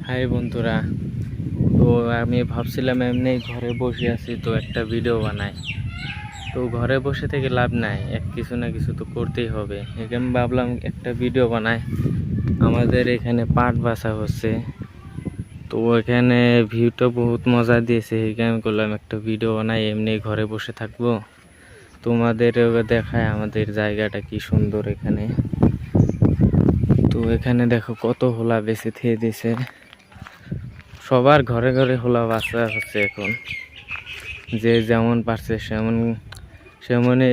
High বন্ধুরা, তো আমি ভাবছিলাম এমনি ঘরে বসে আছি তো একটা ভিডিও বানাই। তো ঘরে বসে থেকে লাভ নাই, কিছু না কিছু তো করতেই হবে। এখানে ভাবলাম একটা ভিডিও বানাই। আমাদের এখানে পাট বাছা হচ্ছে, তো এখানে ভিউটা বহুত মজা দিয়েছে। এখানে করলাম একটা ভিডিও বানাই, এমনি ঘরে বসে থাকবো, তোমাদেরও দেখায় আমাদের জায়গাটা কি সুন্দর এখানে। তো এখানে দেখো কত হোলা বেশি থিয়ে দিছে, সবার ঘরে ঘরে হোলা বাচ্চা হচ্ছে এখন। যে যেমন পারছে সেমনই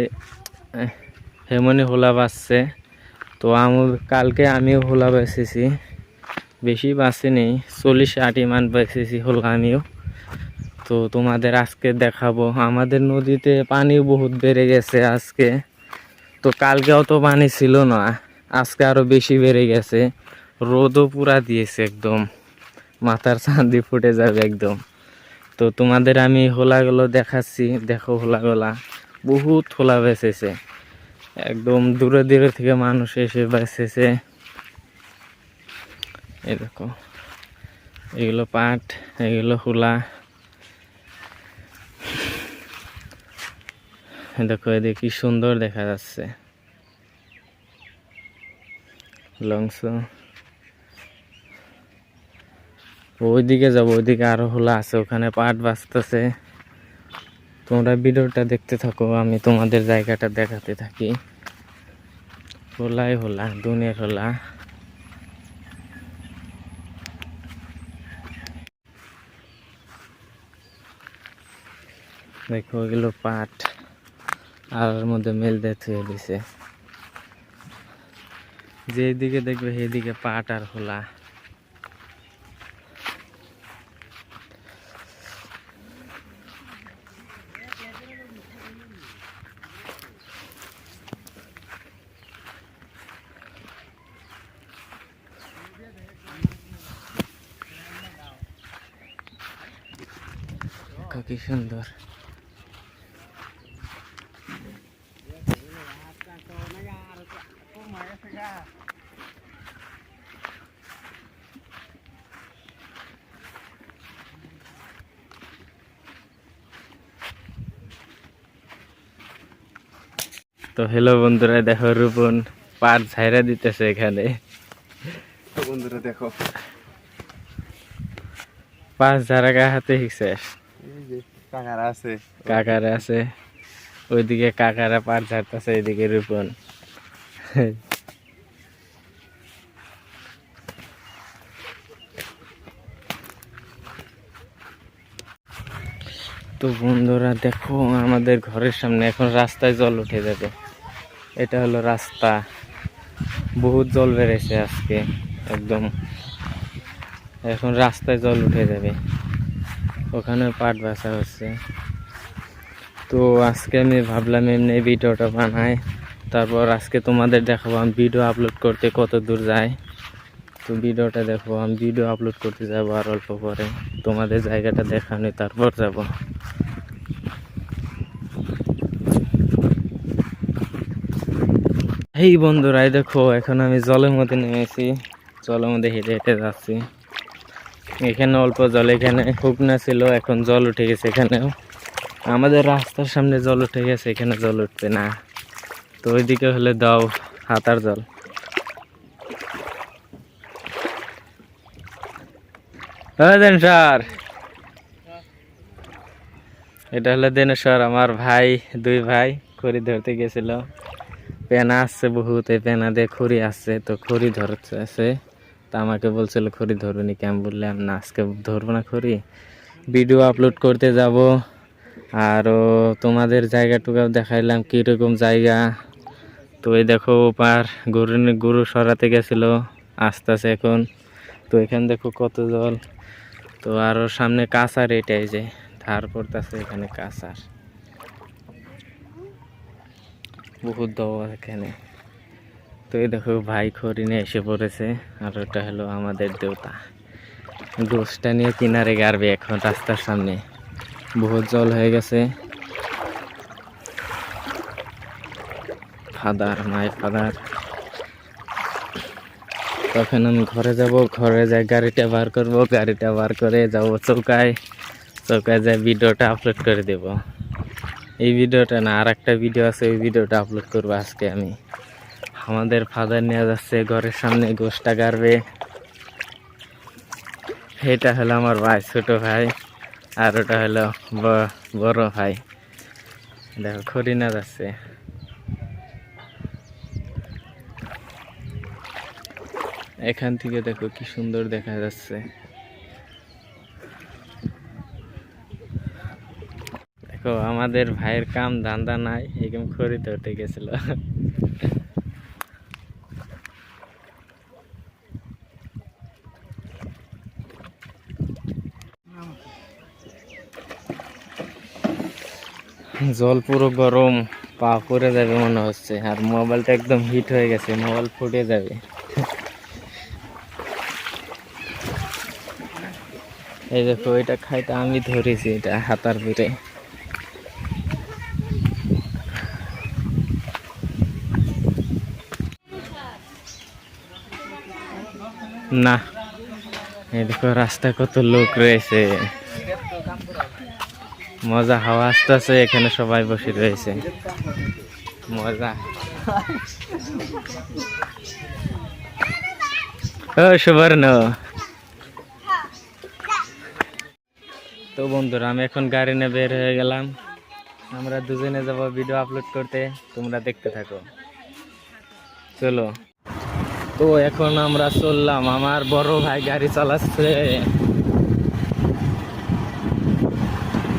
সেমনই হোলা বাঁচছে। তো কালকে আমিও হোলা বেচেছি, বেশি বাঁচিনি, 40-60 মান বেচেছি হোলা আমিও। তো তোমাদের আজকে দেখাবো। আমাদের নদীতে পানি বহুত বেড়ে গেছে আজকে। তো কালকে অত পানি ছিল না, আজকে আরো বেশি বেড়ে গেছে। রোদও পুরা দিয়েছে, একদম মাথার চাঁদি ফুটে যাবে একদম। তো তোমাদের আমি হোলাগুলো দেখাচ্ছি, দেখো হোলাগুলা বহুত হোলা বেচেছে, একদম দূরে দূরে থেকে মানুষ এসে বেচেছে। এই দেখো, এগুলো পাট, এগুলো হোলা। দেখো এদিকে কি সুন্দর দেখা যাচ্ছে লংস। ওইদিকে যাবো, ওইদিকে আরো হোলা আছে, ওখানে পাট বাঁচতেছে। তোমরা ভিডিওটা দেখতে থাকো, আমি তোমাদের জায়গাটা দেখাতে থাকি। হোলাই হোলা, দুনিয়ার হোলা। দেখো এগুলো পাট, আর মধ্যে মেল দিয়ে দিছে। যেদিকে দেখবে সেদিকে পাট আর হোলা। কি সুন্দর। তো হ্যালো বন্ধুরা, দেখো রূপন পাট ঝাইরা দিতেছে এখানে। তো বন্ধুরা দেখো, পাঁচ ঝাড়া গায়ে হাতে শিখছে। এই যে কাকারা আছে, কাকারা আছে ওইদিকে, কাকারা পাট ঝাড়তেছে, এইদিকে রূপন। তো বন্ধুরা দেখো, আমাদের ঘরের সামনে এখন রাস্তায় জল উঠে যাবে। এটা হলো রাস্তা, বহুত জল বেড়েছে আজকে একদম। এখন রাস্তায় জল উঠে যাবে, ওখানে পাট বাছা হচ্ছে। তো আজকে আমি ভাবলাম এমনি ভিডিওটা বানাই, তারপর আজকে তোমাদের দেখাবো আমি ভিডিও আপলোড করতে কত দূর যাই। তো ভিডিওটা দেখো, আমি ভিডিও আপলোড করতে যাব আর অল্প পরে, তোমাদের জায়গাটা দেখানো তারপর যাব। এই বন্ধুরাই দেখো, এখন আমি জলের মধ্যে নেমেছি, জলের মধ্যে হেঁটে হেঁটে যাচ্ছি। এখানে অল্প জল, এখানে শুকনা ছিল, এখন জল উঠে গেছে এখানেও। আমাদের রাস্তার সামনে জল উঠে গেছে, এখানে জল উঠবে না। তো ওইদিকে হলে দাও হাতার জল। স্যার, এটা হলো দেনেশ্বর, আমার ভাই, দুই ভাই খড়ি ধরতে গেছিল। পেনা আসছে বহুত, এই পেনা দিয়ে খড়ি আসছে, তো খড়ি ধরছে। তা আমাকে বলছিল খড়ি ধরুনি, কেমন বললাম না আজকে ধরবো না খড়ি, ভিডিও আপলোড করতে যাব। আরও তোমাদের জায়গাটুকু দেখাইলাম কীরকম জায়গা। তো এই দেখো ওপার গরু সরাতে গেছিল, আসতেছে এখন। তো এখানে দেখো কত জল। তো আরও সামনে কাঁচার, এটাই যে ধার পড়তেছে, এখানে কাঁচার বহুত দেওয়া এখানে। তো এই দেখো ভাই খড়ি নিয়ে এসে পড়েছে, আর ওটা হলো আমাদের দেবতা। গোষ্ঠটা নিয়ে কিনারে গাড়বে এখন রাস্তার সামনে, বহুত জল হয়ে গেছে। Father, my father. তখন আমি ঘরে যাব, ঘরে যাই গাড়িটা বার করব, গাড়িটা বার করে যাব চৌকায়, চৌকায় যাই ভিডিওটা আপলোড করে দেব। এই ভিডিওটা না, আর একটা ভিডিও আছে, ওই ভিডিওটা আপলোড করবো আজকে আমি। আমাদের ফাদার নিয়ে যাচ্ছে ঘরের সামনে গোশটা গাড়বে। এটা হলো আমার ভাই, ছোট ভাই, আর ওটা হলো বড় ভাই। দেখো খড়িনা যাচ্ছে। এখান থেকে দেখো কি সুন্দর দেখা যাচ্ছে। দেখো আমাদের ভাইয়ের কাম ধান্দা নাই, এরকম খড়ি ধরতে গেছিল। জল পুরো গরম, পা পড়ে যাবে মনে হচ্ছে, আর মোবাইলটা একদম হিট হয়ে গেছে, মোবাইল ফুটে যাবে। এই দেখো এটা খাইটা আমি ধরেছি, এটা হাতার পিঠে। না, এই দেখো রাস্তায় কত লোক রয়েছে, মজা, হাওয়া আসতেছে, এখানে সবাই বসে রয়েছে, মজা। ও সুবর্ণ। তো বন্ধুরা, আমি এখন গাড়ি নিয়ে বের হয়ে গেলাম, আমরা দুজনে যাব ভিডিও আপলোড করতে, তোমরা দেখতে থাকো, চলো। তো এখন আমরা চললাম, আমার বড় ভাই গাড়ি চালাচ্ছে।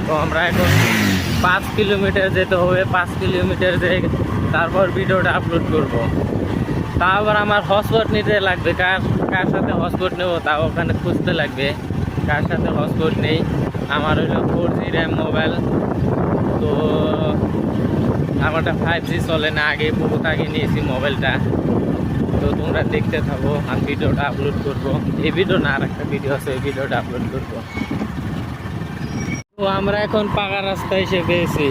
তো আমরা এখন 5 কিলোমিটার যেতে হবে, 5 কিলোমিটার যেয়ে তারপর ভিডিওটা আপলোড করব। তা আবার আমার হটস্পট নিতে লাগবে, কার সাথে হটস্পট নেবো তাও ওখানে খুঁজতে লাগবে, কার সাথে হটস্পট নেই। আমার হলো 4G র্যাম মোবাইল, তো আমারটা 5G চলে না, আগে বহুত আগে নিয়েছি মোবাইলটা। তো তোমরা দেখতে থাকো, আমি ভিডিওটা আপলোড করব। এই ভিডিও না, আর একটা ভিডিও আছে, এই ভিডিওটা আপলোড করব। তো আমরা এখন পাকা রাস্তায় এসে পেয়েছি।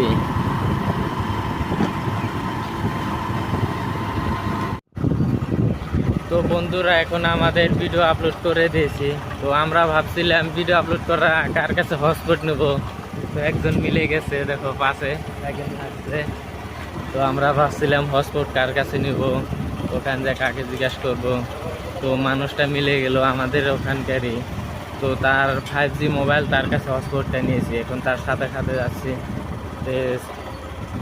তো বন্ধুরা, এখন আমাদের ভিডিও আপলোড করে দিয়েছি। তো আমরা ভাবছিলাম ভিডিও আপলোড করা কার কাছে হটস্পট নেব, তো একজন মিলে গেছে, দেখো পাশে একজন আসছে। তো আমরা ভাবছিলাম হটস্পট কার কাছে নিব, ওখান যে কাকে জিজ্ঞাসা করব। তো মানুষটা মিলে গেল আমাদের ওখানকারই, তো তার 5G মোবাইল, তার কাছে হটস্পটটা নিয়েছি, এখন তার সাথে সাথে যাচ্ছি।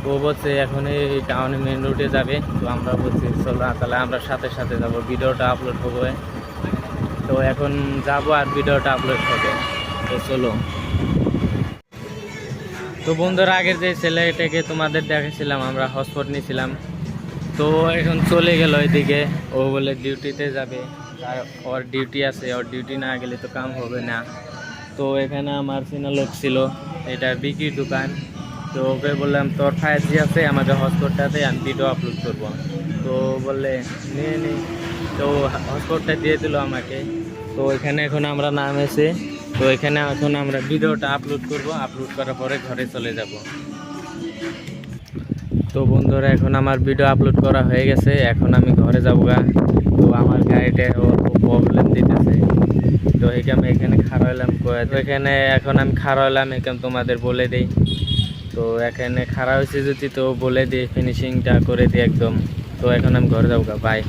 ও বলছে এখন এই টাউনে মেন রোডে যাবে, তো আমরা বলছি চলো তাহলে আমরা সাথে সাথে যাব, ভিডিওটা আপলোড হবে। তো এখন যাব আর ভিডিওটা আপলোড হবে, তো চলো। তো বন্ধুরা, আগের যে ছেলেটাকে তোমাদের দেখেছিলাম, আমরা হটস্পট নিয়েছিলাম, তো এখন চলে গেল ওইদিকে। ও বলে ডিউটিতে যাবে, ওর ডিউটি আছে, ওর ডিউটি না গেলে তো কাম হবে না। তো এখানে আমার চেনা লোক ছিল, এটা বিক্রির দোকান। তো ওকে বললাম তোর 5G আছে, আমাকে হটস্পটটাতে আমি ভিডিও আপলোড করবো। তো বললে নিয়ে নি, তো হটস্পটটা দিয়ে দিল আমাকে। তো এখানে এখন আমরা নামেছি, তো এখানে এখন আমরা ভিডিওটা আপলোড করব, আপলোড করার পরে ঘরে চলে যাব। তো বন্ধুরা, এখন আমার ভিডিও আপলোড করা হয়ে গেছে, এখন আমি ঘরে যাবো গা। তো আমার গাড়িটা ওর খুব প্রবলেম দিতেছে, তো আমি এখানে খাড়া হলাম। তো এখানে এখন আমি খাড়া হলাম, এখানে তোমাদের বলে দিই। তো এখানে খাড়া হয়েছে যদি, তো বলে দিই, ফিনিশিংটা করে দিই একদম। তো এখন আমি ঘরে যাবো গা, বাই।